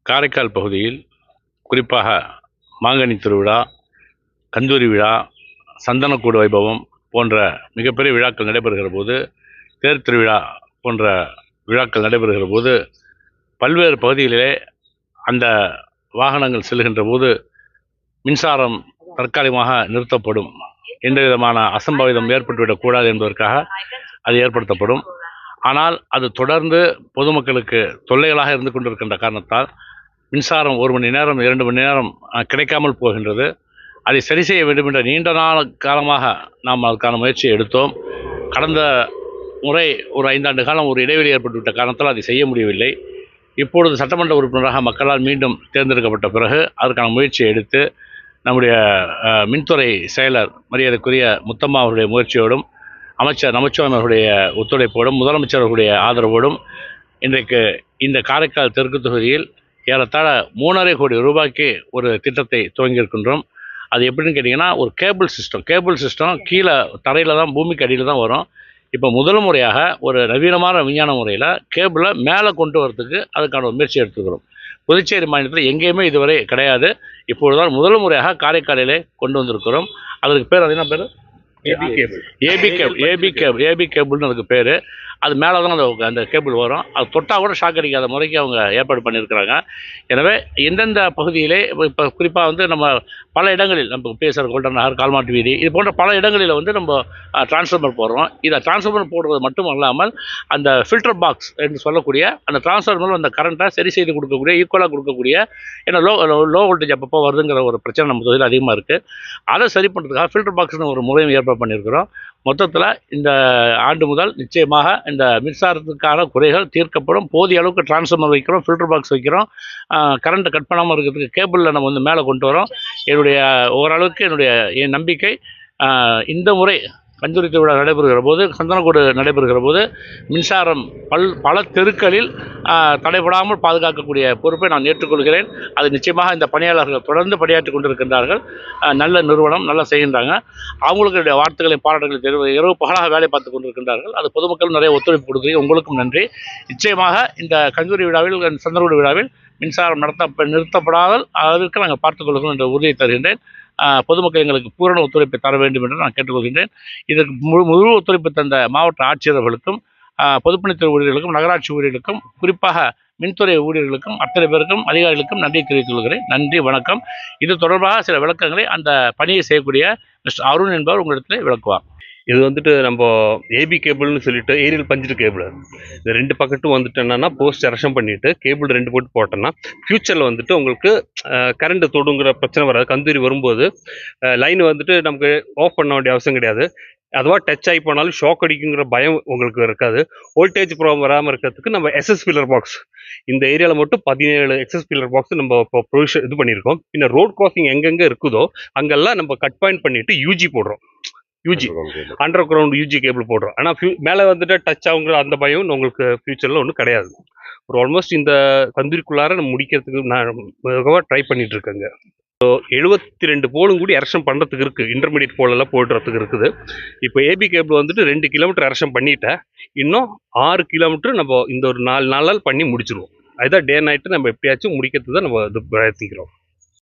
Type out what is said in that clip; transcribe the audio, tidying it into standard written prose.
காரைக்கால் பகுதியில் குறிப்பாக மாங்கனி திருவிழா, கந்தூரி விழா, சந்தனக்கூடு வைபவம் போன்ற மிகப்பெரிய விழாக்கள் நடைபெறுகிற போது, தேர் திருவிழா போன்ற விழாக்கள் நடைபெறுகிற போது, பல்வேறு பகுதிகளிலே அந்த வாகனங்கள் செல்கின்ற போது மின்சாரம் தற்காலிகமாக நிறுத்தப்படும். எந்த விதமான அசம்பாவிதம் ஏற்பட்டுவிடக்கூடாது என்பதற்காக அது ஏற்படுத்தப்படும். ஆனால் அது தொடர்ந்து பொதுமக்களுக்கு தொல்லைகளாக இருந்து கொண்டிருக்கின்ற காரணத்தால் மின்சாரம் 1 மணி நேரம் 2 மணி நேரம் கிடைக்காமல் போகின்றது. அதை சரி செய்ய வேண்டும் என்ற நீண்ட நாள் காலமாக நாம் அதுக்கான முயற்சியை எடுத்தோம். கடந்த முறை ஒரு 5 ஆண்டு காலம் ஒரு இடைவெளி ஏற்பட்டுவிட்ட காரணத்தால் அதை செய்ய முடியவில்லை. இப்பொழுது சட்டமன்ற உறுப்பினராக மக்களால் மீண்டும் தேர்ந்தெடுக்கப்பட்ட பிறகு அதற்கான முயற்சியை எடுத்து நம்முடைய மின்துறை செயலர் மரியாதைக்குரிய முத்தம்மா அவருடைய முயற்சியோடும், அமைச்சர் நமச்சிவாயம் அவருடைய ஒத்துழைப்போடும், முதலமைச்சர் அவருடைய ஆதரவோடும் இன்றைக்கு இந்த காரைக்கால் தெற்கு தொகுதியில் ஏறத்தாழ 3.5 கோடி ரூபாய்க்கு ஒரு திட்டத்தை துவங்கியிருக்கின்றோம். அது எப்படின்னு கேட்டிங்கன்னா, ஒரு கேபிள் சிஸ்டம் கீழே தரையில் தான், பூமிக்கு அடியில் தான் வரும். இப்போ முதல் முறையாக ஒரு நவீனமான விஞ்ஞான முறையில் கேபிளை மேலே கொண்டு வரதுக்கு அதுக்கான ஒரு முயற்சி எடுத்துக்கிறோம். புதுச்சேரி மாநிலத்தில் எங்கேயுமே இதுவரை கிடையாது. இப்பொழுதுதான் முதல் முறையாக காரைக்காலிலே கொண்டு வந்திருக்கிறோம். அதுக்கு பேர் அது என்ன பேர்? ஏபி கேபிள்னு அதுக்கு பேர். அது மேலே தான் அந்த கேபிள் வரும். அது தொட்டால் கூட ஷாக் அடிக்காத முறைக்கு அவங்க ஏற்பாடு பண்ணியிருக்கிறாங்க. எனவே எந்தெந்த பகுதியிலே இப்போ குறிப்பாக நம்ம பல இடங்களில் நம்ம பேசுகிற கோல்டன் நகர், கால்மாட்டு வீதி, இது போன்ற பல இடங்களில் நம்ம டிரான்ஸ்ஃபார்மர் போடுறோம். இதை டிரான்ஸ்ஃபார்மர் போடுறது மட்டும் அல்லாமல் அந்த ஃபில்டர் பாக்ஸ் என்று சொல்லக்கூடிய அந்த டிரான்ஸ்ஃபார்மர் அந்த கரண்ட்டை சரி செய்து கொடுக்கக்கூடிய, ஈக்குவலாக கொடுக்கக்கூடிய, ஏன்னா லோ வோல்டேஜ் அப்பப்போ வருதுங்கிற ஒரு பிரச்சனை நம்ம தொகுதியில் அதிகமாக இருக்குது. அதை சரி பண்ணுறதுக்காக ஃபில்டர் பாக்ஸ்னு ஒரு முறையும் ஏற்பாடு பண்ணியிருக்கிறோம். மொத்தத்தில் இந்த ஆண்டு முதல் நிச்சயமாக இந்த மின்சாரத்துக்கான குறைகள் தீர்க்கப்படும். போதிய அளவுக்கு டிரான்ஸ்ஃபார்மர் வைக்கிறோம், ஃபில்டர் பாக்ஸ் வைக்கிறோம், கரண்ட்டை கட் பண்ணாமல் இருக்கிறதுக்கு கேபிளில் நம்ம மேலே கொண்டு வரோம். ஓரளவுக்கு என் நம்பிக்கை இந்த முறை கந்தூரி திருவிழா நடைபெறுகிற போது, சந்தனக்கூடு நடைபெறுகிற போது மின்சாரம் பல தெருக்களில் தடைபடாமல் பாதுகாக்கக்கூடிய பொறுப்பை நான் ஏற்றுக்கொள்கிறேன். அது நிச்சயமாக இந்த பணியாளர்கள் தொடர்ந்து பணியாற்றி கொண்டிருக்கின்றார்கள். நல்ல நிறுவனம், நல்லா செய்கின்றாங்க. அவங்களுடைய வாழ்த்துக்களை, பாராட்டுகளை இரவு பகலாக வேலை பார்த்து கொண்டிருக்கின்றார்கள். அது பொதுமக்கள் நிறைய ஒத்துழைப்பு கொடுக்குறீங்க, உங்களுக்கும் நன்றி. நிச்சயமாக இந்த கந்தூரி விழாவில், சந்தனக்கூடு விழாவில் மின்சாரம் நிறுத்தப்படாமல் அதற்கு நாங்கள் பார்த்துக்கொள்கிறோம் என்ற உறுதியை தருகின்றேன். பொதுமக்கள் எங்களுக்கு பூரண ஒத்துழைப்பை தர வேண்டும் என்று நான் கேட்டுக்கொள்கின்றேன். இதற்கு முழு ஒத்துழைப்பு தந்த மாவட்ட ஆட்சியர்களுக்கும், பொதுப்பணித்துறை ஊழியர்களுக்கும், நகராட்சி ஊழியர்களுக்கும், குறிப்பாக மின்துறை ஊழியர்களுக்கும், அத்தனை பேருக்கும், அதிகாரிகளுக்கும் நன்றி தெரிவித்துக் கொள்கிறேன். நன்றி, வணக்கம். இது தொடர்பாக சில விளக்கங்களை அந்த பணியை செய்யக்கூடிய மிஸ்டர் அருண் என்பவர் உங்களிடத்தில் விளக்குவார். இது நம்ம ஏபி கேபிள்னு சொல்லிட்டு ஏரியல் பஞ்சு கேபிள், இந்த 2 பக்கெட்டும் என்னன்னா போஸ்ட் எரெக்ஷன் பண்ணிட்டு கேபிள் 2 போட்டு போட்டோம்னா ஃபியூச்சரில் உங்களுக்கு கரண்ட் தொடுங்கிற பிரச்சனை வராது. கந்தூரி வரும்போது லைன் நமக்கு ஆஃப் பண்ண வேண்டிய அவசியம் கிடையாது. அதுவா டச் ஆகி போனாலும் ஷாக் அடிக்குங்கிற பயம் உங்களுக்கு இருக்காது. வோல்டேஜ் ப்ராப்ளம் வராமல் இருக்கிறதுக்கு நம்ம எஸ்எஸ் பில்லர் பாக்ஸ், இந்த ஏரியாவில் மட்டும் 17 எஸ்எஸ் பில்லர் பாக்ஸ் நம்ம இப்போ ப்ரொவிஷன் இது பண்ணியிருக்கோம். பின்ன ரோட் கிராசிங் எங்கெங்கே இருக்குதோ அங்கெல்லாம் நம்ம கட் பாயிண்ட் பண்ணிட்டு யூஜி போடுறோம். அண்டர் கிரவுண்ட் யூஜி கேபிள் போடுறோம். ஆனால் மேலே டச் ஆகுங்கிற அந்த பயம் உங்களுக்கு ஃபியூச்சரில் ஒன்றும் கிடையாது. ஒரு ஆல்மோஸ்ட் இந்த கந்தூரிக்குள்ளார நம்ம முடிக்கிறதுக்கு நான் ட்ரை பண்ணிட்டு இருக்கேங்க. 72 போலும் கூடி எரெக்ஷன் பண்ணுறதுக்கு இருக்குது. இன்டர்மீடியட் போலெல்லாம் போடுறதுக்கு இருக்குது. இப்போ ஏபி கேபிள் 2 கிலோமீட்டர் எரெக்ஷன் பண்ணிட்டேன். இன்னும் 6 கிலோமீட்டர் நம்ம இந்த ஒரு 4 நாளால் பண்ணி முடிச்சிருவோம். அதுதான் டே நைட்டு நம்ம எப்படியாச்சும் முடிக்கிறதுக்கு தான் நம்ம இது பிரயத்திக்கிறோம்.